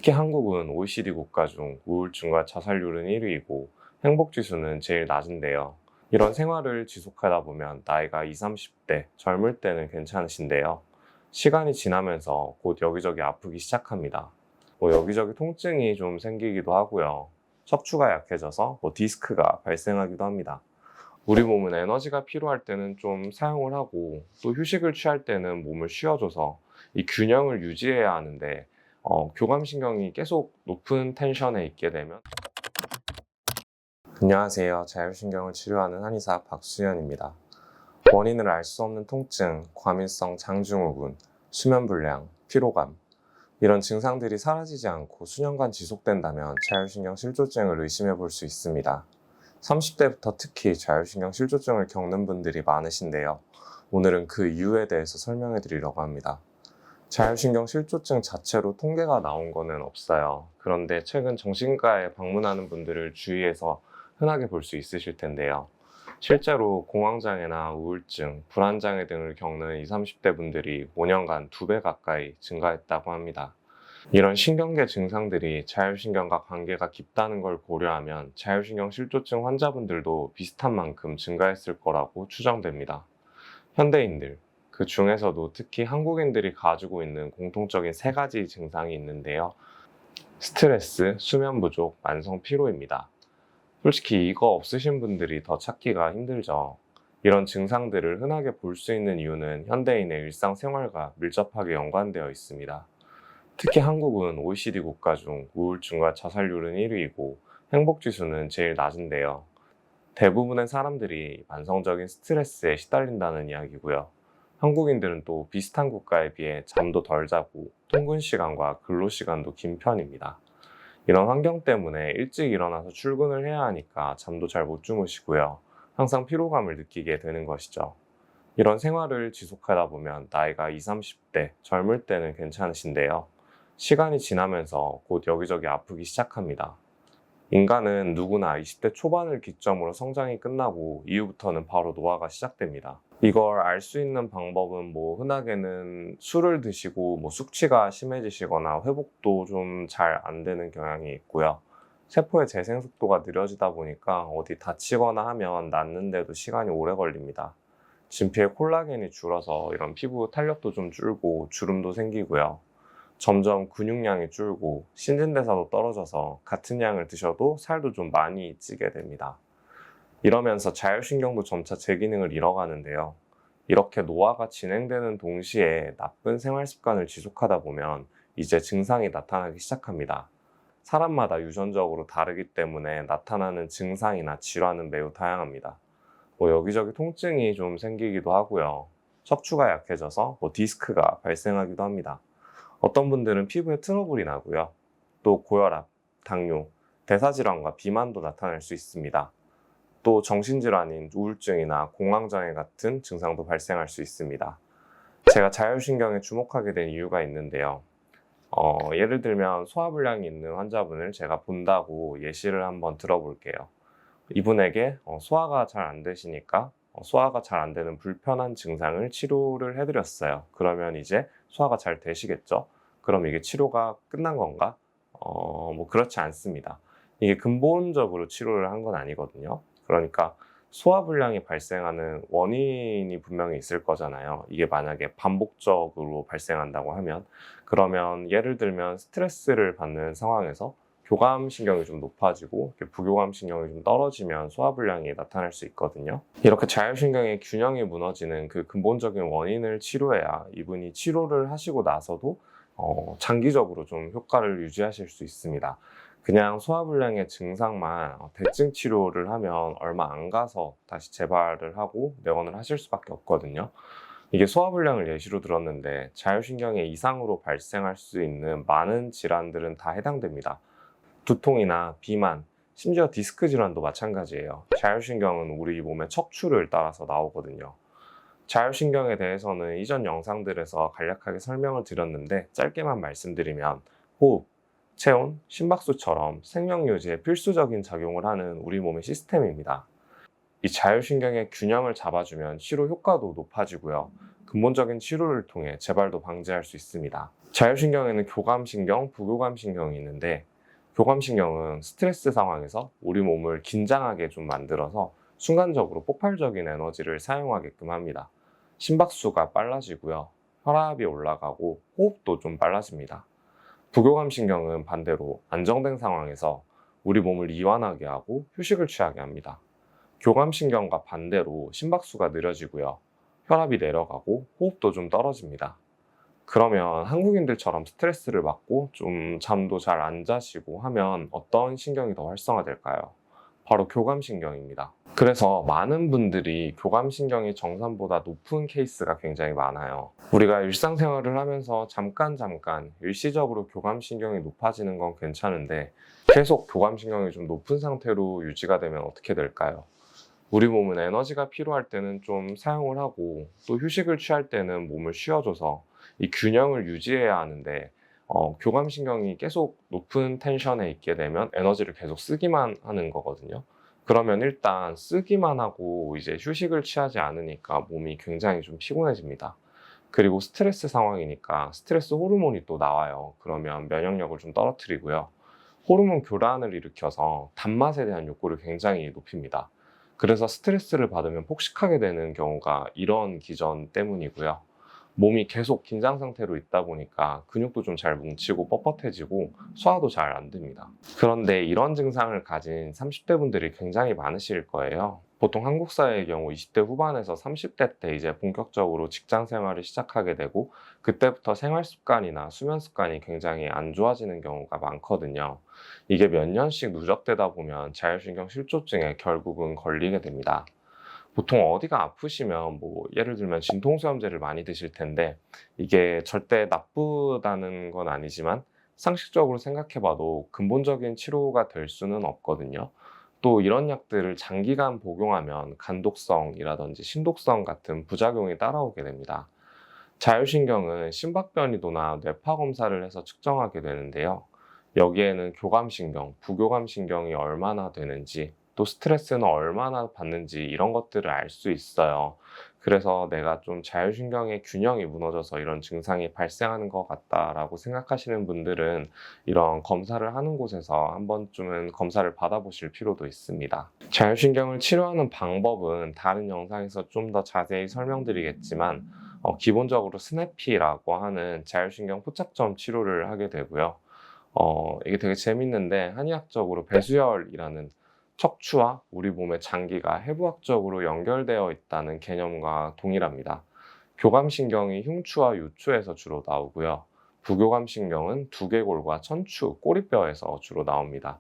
특히 한국은 OECD 국가 중 우울증과 자살률은 1위이고 행복지수는 제일 낮은데요. 이런 생활을 지속하다 보면 나이가 20, 30대, 젊을 때는 괜찮으신데요. 시간이 지나면서 곧 여기저기 아프기 시작합니다. 여기저기 통증이 좀 생기기도 하고요. 척추가 약해져서 디스크가 발생하기도 합니다. 우리 몸은 에너지가 필요할 때는 좀 사용을 하고 또 휴식을 취할 때는 몸을 쉬어줘서 이 균형을 유지해야 하는데 교감신경이 계속 높은 텐션에 있게 되면 안녕하세요. 자율신경을 치료하는 한의사 박수현입니다. 원인을 알 수 없는 통증, 과민성 장증후군, 수면불량, 피로감 이런 증상들이 사라지지 않고 수년간 지속된다면 자율신경 실조증을 의심해 볼 수 있습니다. 30대부터 특히 자율신경 실조증을 겪는 분들이 많으신데요. 오늘은 그 이유에 대해서 설명해 드리려고 합니다. 자율신경 실조증 자체로 통계가 나온 거는 없어요. 그런데 최근 정신과에 방문하는 분들을 주위에서 흔하게 볼 수 있으실 텐데요. 실제로 공황장애나 우울증, 불안장애 등을 겪는 20, 30대 분들이 5년간 2배 가까이 증가했다고 합니다. 이런 신경계 증상들이 자율신경과 관계가 깊다는 걸 고려하면 자율신경 실조증 환자분들도 비슷한 만큼 증가했을 거라고 추정됩니다. 현대인들, 그 중에서도 특히 한국인들이 가지고 있는 공통적인 3가지 증상이 있는데요. 스트레스, 수면 부족, 만성 피로입니다. 솔직히 이거 없으신 분들이 더 찾기가 힘들죠. 이런 증상들을 흔하게 볼 수 있는 이유는 현대인의 일상생활과 밀접하게 연관되어 있습니다. 특히 한국은 OECD 국가 중 우울증과 자살률은 1위이고 행복지수는 제일 낮은데요. 대부분의 사람들이 만성적인 스트레스에 시달린다는 이야기고요. 한국인들은 또 비슷한 국가에 비해 잠도 덜 자고 통근 시간과 근로 시간도 긴 편입니다. 이런 환경 때문에 일찍 일어나서 출근을 해야 하니까 잠도 잘 못 주무시고요. 항상 피로감을 느끼게 되는 것이죠. 이런 생활을 지속하다 보면 나이가 20, 30대, 젊을 때는 괜찮으신데요. 시간이 지나면서 곧 여기저기 아프기 시작합니다. 인간은 누구나 20대 초반을 기점으로 성장이 끝나고 이후부터는 바로 노화가 시작됩니다. 이걸 알 수 있는 방법은 흔하게는 술을 드시고 숙취가 심해지시거나 회복도 좀 잘 안 되는 경향이 있고요. 세포의 재생 속도가 느려지다 보니까 어디 다치거나 하면 낫는데도 시간이 오래 걸립니다. 진피의 콜라겐이 줄어서 이런 피부 탄력도 좀 줄고 주름도 생기고요. 점점 근육량이 줄고 신진대사도 떨어져서 같은 양을 드셔도 살도 좀 많이 찌게 됩니다. 이러면서 자율신경도 점차 제 기능을 잃어가는데요. 이렇게 노화가 진행되는 동시에 나쁜 생활 습관을 지속하다 보면 이제 증상이 나타나기 시작합니다. 사람마다 유전적으로 다르기 때문에 나타나는 증상이나 질환은 매우 다양합니다. 여기저기 통증이 좀 생기기도 하고요. 척추가 약해져서 디스크가 발생하기도 합니다. 어떤 분들은 피부에 트러블이 나고요. 또 고혈압, 당뇨, 대사질환과 비만도 나타날 수 있습니다. 또 정신질환인 우울증이나 공황장애 같은 증상도 발생할 수 있습니다. 제가 자율신경에 주목하게 된 이유가 있는데요. 예를 들면 소화불량이 있는 환자분을 제가 본다고 예시를 한번 들어볼게요. 이분에게 소화가 잘 안 되시니까 소화가 잘 안 되는 불편한 증상을 치료를 해드렸어요. 그러면 이제 소화가 잘 되시겠죠? 그럼 이게 치료가 끝난 건가? 그렇지 않습니다. 이게 근본적으로 치료를 한 건 아니거든요. 그러니까 소화불량이 발생하는 원인이 분명히 있을 거잖아요. 이게 만약에 반복적으로 발생한다고 하면, 그러면 예를 들면 스트레스를 받는 상황에서 교감신경이 좀 높아지고 부교감신경이 좀 떨어지면 소화불량이 나타날 수 있거든요. 이렇게 자율신경의 균형이 무너지는 그 근본적인 원인을 치료해야 이분이 치료를 하시고 나서도 장기적으로 좀 효과를 유지하실 수 있습니다. 그냥 소화불량의 증상만 대증 치료를 하면 얼마 안 가서 다시 재발을 하고 내원을 하실 수밖에 없거든요. 이게 소화불량을 예시로 들었는데 자율신경의 이상으로 발생할 수 있는 많은 질환들은 다 해당됩니다. 두통이나 비만, 심지어 디스크 질환도 마찬가지예요. 자율신경은 우리 몸의 척추를 따라서 나오거든요. 자율신경에 대해서는 이전 영상들에서 간략하게 설명을 드렸는데 짧게만 말씀드리면 호흡, 체온, 심박수처럼 생명 유지에 필수적인 작용을 하는 우리 몸의 시스템입니다. 이 자율신경의 균형을 잡아주면 치료 효과도 높아지고요. 근본적인 치료를 통해 재발도 방지할 수 있습니다. 자율신경에는 교감신경, 부교감신경이 있는데 교감신경은 스트레스 상황에서 우리 몸을 긴장하게 좀 만들어서 순간적으로 폭발적인 에너지를 사용하게끔 합니다. 심박수가 빨라지고요. 혈압이 올라가고 호흡도 좀 빨라집니다. 부교감신경은 반대로 안정된 상황에서 우리 몸을 이완하게 하고 휴식을 취하게 합니다. 교감신경과 반대로 심박수가 느려지고요. 혈압이 내려가고 호흡도 좀 떨어집니다. 그러면 한국인들처럼 스트레스를 받고 좀 잠도 잘 안 자시고 하면 어떤 신경이 더 활성화될까요? 바로 교감신경입니다. 그래서 많은 분들이 교감신경이 정상보다 높은 케이스가 굉장히 많아요. 우리가 일상생활을 하면서 잠깐 일시적으로 교감신경이 높아지는 건 괜찮은데 계속 교감신경이 좀 높은 상태로 유지가 되면 어떻게 될까요? 우리 몸은 에너지가 필요할 때는 좀 사용을 하고 또 휴식을 취할 때는 몸을 쉬어줘서 이 균형을 유지해야 하는데 교감신경이 계속 높은 텐션에 있게 되면 에너지를 계속 쓰기만 하는 거거든요. 그러면 일단 쓰기만 하고 이제 휴식을 취하지 않으니까 몸이 굉장히 좀 피곤해집니다. 그리고 스트레스 상황이니까 스트레스 호르몬이 또 나와요. 그러면 면역력을 좀 떨어뜨리고요. 호르몬 교란을 일으켜서 단맛에 대한 욕구를 굉장히 높입니다. 그래서 스트레스를 받으면 폭식하게 되는 경우가 이런 기전 때문이고요. 몸이 계속 긴장 상태로 있다 보니까 근육도 좀 잘 뭉치고 뻣뻣해지고 소화도 잘 안 됩니다. 그런데 이런 증상을 가진 30대 분들이 굉장히 많으실 거예요. 보통 한국 사회의 경우 20대 후반에서 30대 때 이제 본격적으로 직장 생활을 시작하게 되고 그때부터 생활 습관이나 수면 습관이 굉장히 안 좋아지는 경우가 많거든요. 이게 몇 년씩 누적되다 보면 자율신경 실조증에 결국은 걸리게 됩니다. 보통 어디가 아프시면 예를 들면 진통소염제를 많이 드실 텐데 이게 절대 나쁘다는 건 아니지만 상식적으로 생각해봐도 근본적인 치료가 될 수는 없거든요. 또 이런 약들을 장기간 복용하면 간독성이라든지 신독성 같은 부작용이 따라오게 됩니다. 자율신경은 심박변이도나 뇌파 검사를 해서 측정하게 되는데요. 여기에는 교감신경, 부교감신경이 얼마나 되는지, 또 스트레스는 얼마나 받는지 이런 것들을 알 수 있어요. 그래서 내가 좀 자율신경의 균형이 무너져서 이런 증상이 발생하는 것 같다라고 생각하시는 분들은 이런 검사를 하는 곳에서 한 번쯤은 검사를 받아보실 필요도 있습니다. 자율신경을 치료하는 방법은 다른 영상에서 좀 더 자세히 설명드리겠지만 기본적으로 스냅피라고 하는 자율신경 포착점 치료를 하게 되고요. 이게 되게 재밌는데 한의학적으로 배수혈이라는 척추와 우리 몸의 장기가 해부학적으로 연결되어 있다는 개념과 동일합니다. 교감신경이 흉추와 요추에서 주로 나오고요. 부교감신경은 두개골과 천추, 꼬리뼈에서 주로 나옵니다.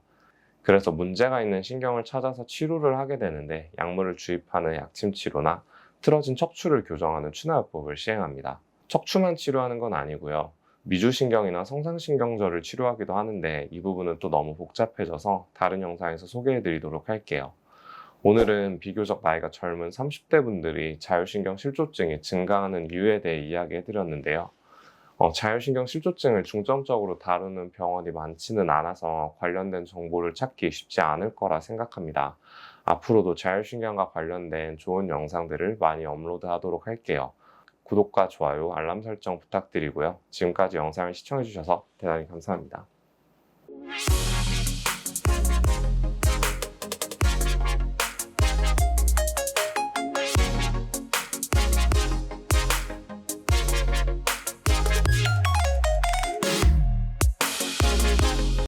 그래서 문제가 있는 신경을 찾아서 치료를 하게 되는데 약물을 주입하는 약침 치료나 틀어진 척추를 교정하는 추나요법을 시행합니다. 척추만 치료하는 건 아니고요. 미주신경이나 성상신경절을 치료하기도 하는데 이 부분은 또 너무 복잡해져서 다른 영상에서 소개해드리도록 할게요. 오늘은 비교적 나이가 젊은 30대 분들이 자율신경 실조증이 증가하는 이유에 대해 이야기해드렸는데요. 자율신경 실조증을 중점적으로 다루는 병원이 많지는 않아서 관련된 정보를 찾기 쉽지 않을 거라 생각합니다. 앞으로도 자율신경과 관련된 좋은 영상들을 많이 업로드하도록 할게요. 구독과 좋아요, 알람 설정 부탁드리고요. 지금까지 영상을 시청해주셔서 대단히 감사합니다.